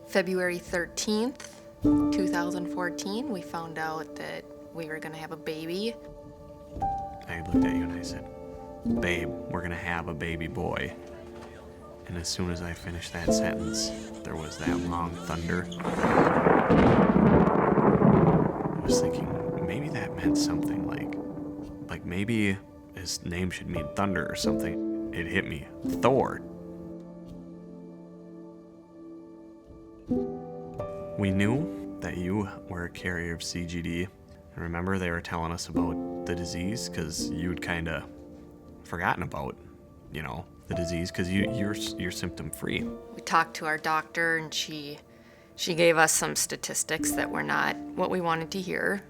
February 13th, 2014, we found out that we were gonna have a baby. I looked at you and I said, "Babe, we're gonna have a baby boy." And as soon as I finished that sentence, there was that long thunder. I was thinking, maybe that meant something like maybe his name should mean thunder or something. It hit me, Thor. We knew that you were a carrier of CGD. And remember, they were telling us about the disease because you'd kind of forgotten about, the disease because you're symptom free. We talked to our doctor and she gave us some statistics that were not what we wanted to hear.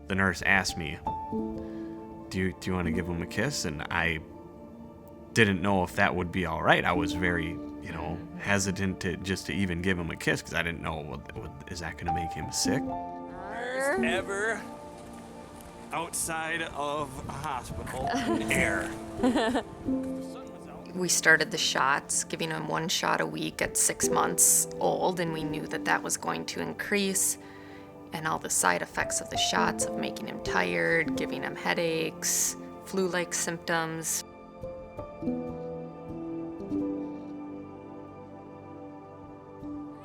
The nurse asked me, do you want to give him a kiss? And I didn't know if that would be all right. I was very, hesitant to even give him a kiss because I didn't know, is that going to make him sick? First ever outside of a hospital air. We started the shots, giving him 1 shot a week at 6 months old, and we knew that was going to increase, and all the side effects of the shots of making him tired, giving him headaches, flu-like symptoms.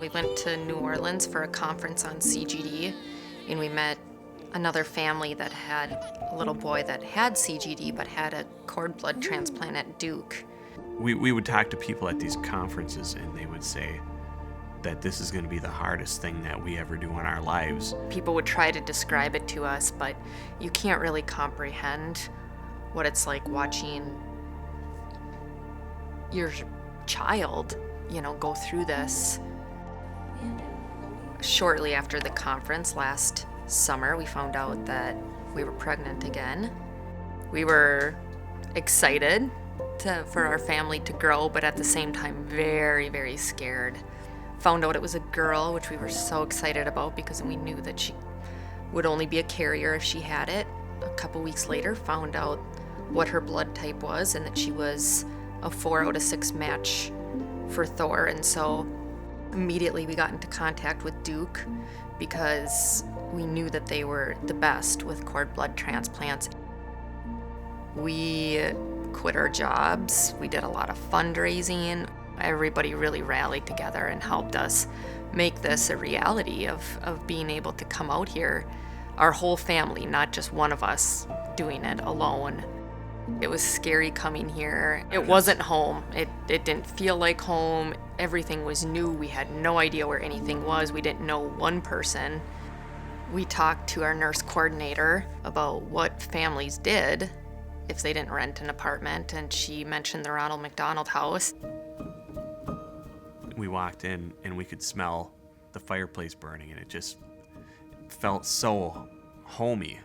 We went to New Orleans for a conference on CGD, and we met another family that had a little boy that had CGD but had a cord blood transplant at Duke. We would talk to people at these conferences and they would say that this is going to be the hardest thing that we ever do in our lives. People would try to describe it to us, but you can't really comprehend what it's like watching your child, go through this. Shortly after the conference last summer, we found out that we were pregnant again. We were excited for our family to grow, but at the same time very, very scared. Found out it was a girl, which we were so excited about because we knew that she would only be a carrier if she had it. A couple weeks later, found out what her blood type was and that she was a 4 out of 6 match for Thor. And so immediately we got into contact with Duke because we knew that they were the best with cord blood transplants. We quit our jobs. We did a lot of fundraising. Everybody really rallied together and helped us make this a reality of being able to come out here, our whole family, not just one of us doing it alone. It was scary coming here. It wasn't home. It didn't feel like home. Everything was new. We had no idea where anything was. We didn't know one person. We talked to our nurse coordinator about what families did if they didn't rent an apartment, and she mentioned the Ronald McDonald house. We walked in and we could smell the fireplace burning and it just felt so homey.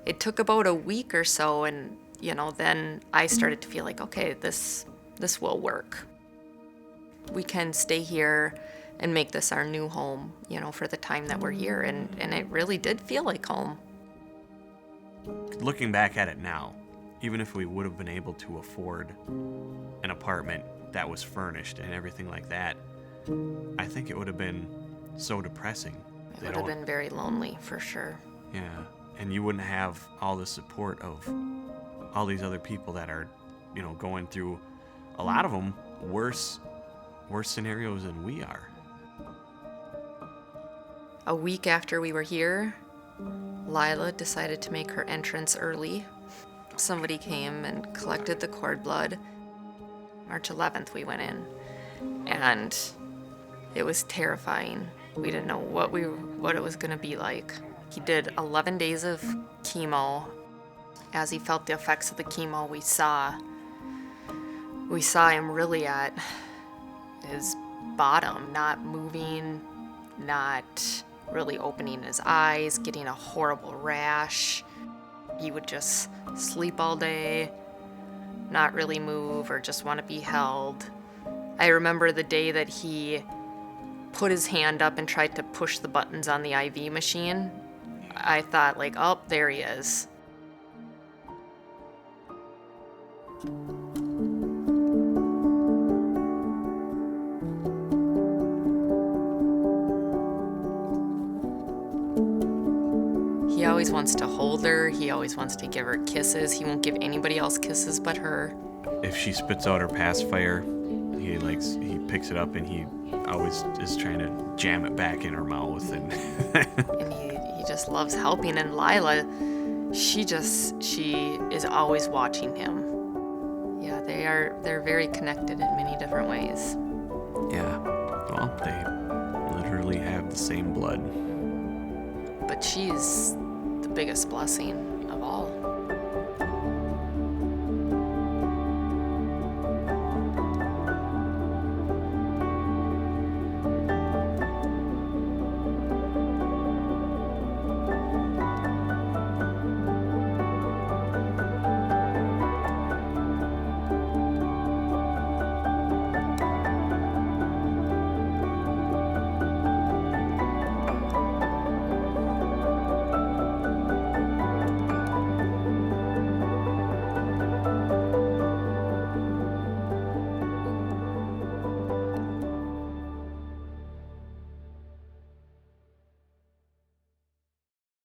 It took about a week or so, and then I started to feel like, okay, this will work. We can stay here and make this our new home, for the time that we're here, and it really did feel like home. Looking back at it now, even if we would have been able to afford an apartment that was furnished and everything like that, I think it would have been so depressing. It would have been very lonely, for sure. Yeah. And you wouldn't have all the support of all these other people that are, going through, a lot of them, worse scenarios than we are. A week after we were here, Lila decided to make her entrance early. Somebody came and collected the cord blood. March 11th we went in, and it was terrifying. We didn't know what it was going to be like. He did 11 days of chemo. As he felt the effects of the chemo, we saw him really at his bottom, not moving, not really opening his eyes, getting a horrible rash. He would just sleep all day, not really move or just want to be held. I remember the day that he put his hand up and tried to push the buttons on the IV machine. I thought, oh, there he is. He always wants to hold her. He always wants to give her kisses. He won't give anybody else kisses but her. If she spits out her pacifier, he picks it up and he always is trying to jam it back in her mouth. And And he just loves helping. And Lila, she is always watching him. Yeah, they're very connected in many different ways. yeah, well, they literally have the same blood. But she's the biggest blessing of all.